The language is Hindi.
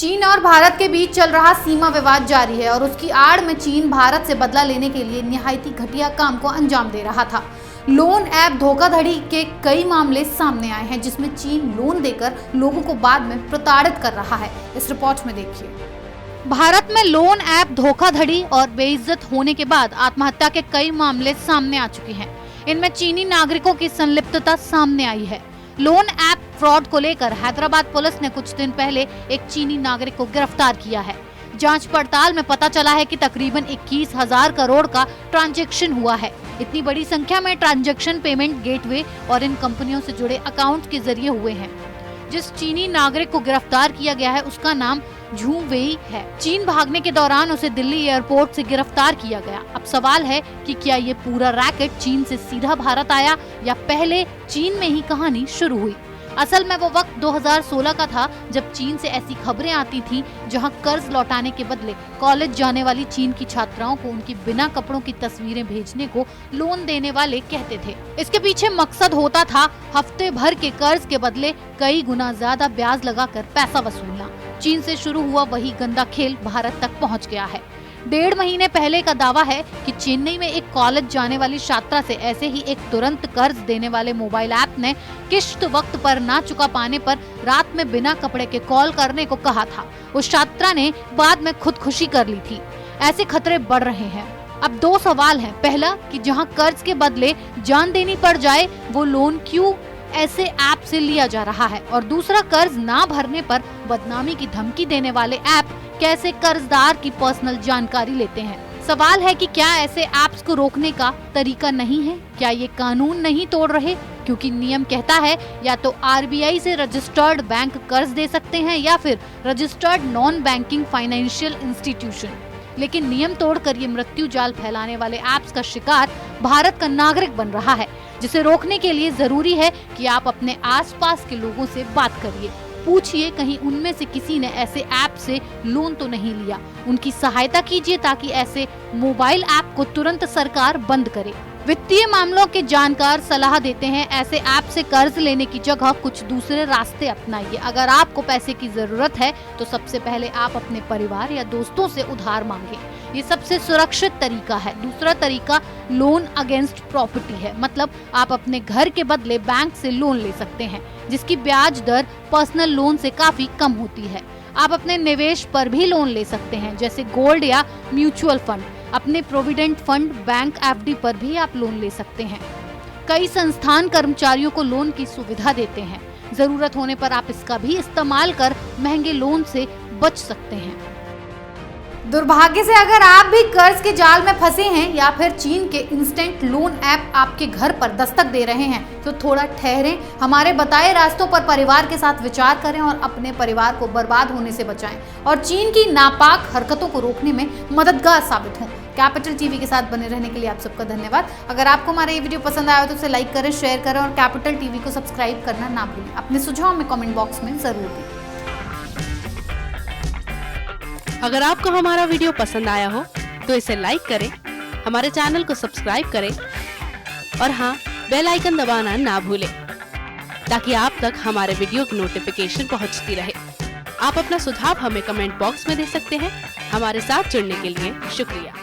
चीन और भारत के बीच चल रहा सीमा विवाद जारी है और उसकी आड़ में चीन भारत से बदला लेने के लिए निहायती घटिया काम को अंजाम दे रहा था। लोन ऐप धोखाधड़ी के कई मामले सामने आए हैं जिसमें चीन लोन देकर लोगों को बाद में प्रताड़ित कर रहा है। इस रिपोर्ट में देखिए। भारत में लोन ऐप धोखाधड़ी और बेइज्जत होने के बाद आत्महत्या के कई मामले सामने आ चुके हैं। इनमें चीनी नागरिकों की संलिप्तता सामने आई है। लोन ऐप फ्रॉड को लेकर हैदराबाद पुलिस ने कुछ दिन पहले एक चीनी नागरिक को गिरफ्तार किया है। जांच पड़ताल में पता चला है कि तकरीबन 21,000 करोड़ का ट्रांजैक्शन हुआ है। इतनी बड़ी संख्या में ट्रांजैक्शन पेमेंट गेटवे और इन कंपनियों से जुड़े अकाउंट के जरिए हुए हैं। जिस चीनी नागरिक को गिरफ्तार किया गया है उसका नाम झू वेई है। चीन भागने के दौरान उसे दिल्ली एयरपोर्ट से गिरफ्तार किया गया। अब सवाल है कि क्या ये पूरा रैकेट चीन से सीधा भारत आया या पहले चीन में ही कहानी शुरू हुई। असल में वो वक्त 2016 का था जब चीन से ऐसी खबरें आती थीं जहां कर्ज लौटाने के बदले कॉलेज जाने वाली चीन की छात्राओं को उनकी बिना कपड़ों की तस्वीरें भेजने को लोन देने वाले कहते थे। इसके पीछे मकसद होता था हफ्ते भर के कर्ज के बदले कई गुना ज्यादा ब्याज लगाकर पैसा वसूलना। चीन से शुरू हुआ वही गंदा खेल भारत तक पहुँच गया है। 1.5 महीने पहले का दावा है कि चेन्नई में एक कॉलेज जाने वाली छात्रा से ऐसे ही एक तुरंत कर्ज देने वाले मोबाइल ऐप ने किश्त वक्त पर ना चुका पाने पर रात में बिना कपड़े के कॉल करने को कहा था। उस छात्रा ने बाद में खुदकुशी कर ली थी। ऐसे खतरे बढ़ रहे हैं। अब 2 सवाल हैं। पहला कि जहां कर्ज के बदले जान देनी पड़ जाए वो लोन क्यों ऐसे ऐप से लिया जा रहा है, और दूसरा कर्ज ना भरने पर बदनामी की धमकी देने वाले ऐप कैसे कर्जदार की पर्सनल जानकारी लेते हैं। सवाल है कि क्या ऐसे ऐप्स को रोकने का तरीका नहीं है? क्या ये कानून नहीं तोड़ रहे? क्योंकि नियम कहता है या तो आरबीआई से रजिस्टर्ड बैंक कर्ज दे सकते हैं या फिर registered non banking financial institution. लेकिन नियम तोड़कर ये मृत्यु जाल फैलाने वाले ऐप्स का शिकार भारत का नागरिक बन रहा है, जिसे रोकने के लिए जरूरी है कि आप अपने आसपास के लोगों से बात करिए। पूछिए कहीं उनमें से किसी ने ऐसे ऐप से लोन तो नहीं लिया। उनकी सहायता कीजिए ताकि ऐसे मोबाइल ऐप को तुरंत सरकार बंद करे। वित्तीय मामलों के जानकार सलाह देते हैं ऐसे ऐप से कर्ज लेने की जगह कुछ दूसरे रास्ते अपनाइए। अगर आपको पैसे की जरूरत है तो सबसे पहले आप अपने परिवार या दोस्तों से उधार मांगे। ये सबसे सुरक्षित तरीका है। दूसरा तरीका लोन अगेंस्ट प्रॉपर्टी है, मतलब आप अपने घर के बदले बैंक से लोन ले सकते हैं जिसकी ब्याज दर पर्सनल लोन से काफी कम होती है। आप अपने निवेश पर भी लोन ले सकते हैं जैसे गोल्ड या म्यूचुअल फंड। अपने प्रोविडेंट फंड, बैंक एफडी पर भी आप लोन ले सकते हैं। कई संस्थान कर्मचारियों को लोन की सुविधा देते हैं। जरूरत होने पर आप इसका भी इस्तेमाल कर महंगे लोन से बच सकते हैं। दुर्भाग्य से अगर आप भी कर्ज के जाल में फंसे हैं या फिर चीन के इंस्टेंट लोन ऐप आपके घर पर दस्तक दे रहे हैं तो थोड़ा ठहरें, हमारे बताए रास्तों पर परिवार के साथ विचार करें और अपने परिवार को बर्बाद होने से बचाएं और चीन की नापाक हरकतों को रोकने में मददगार साबित हों। कैपिटल टीवी के साथ बने रहने के लिए आप सबका धन्यवाद। अगर आपको हमारा ये वीडियो पसंद आया तो उसे लाइक करें, शेयर करें और कैपिटल टीवी को सब्सक्राइब करना ना भूलें। अपने सुझाव में कमेंट बॉक्स में जरूर दें। अगर आपको हमारा वीडियो पसंद आया हो तो इसे लाइक करें, हमारे चैनल को सब्सक्राइब करें और हाँ, बेल आइकन दबाना ना भूलें ताकि आप तक हमारे वीडियो की नोटिफिकेशन पहुंचती रहे। आप अपना सुझाव हमें कमेंट बॉक्स में दे सकते हैं। हमारे साथ जुड़ने के लिए शुक्रिया।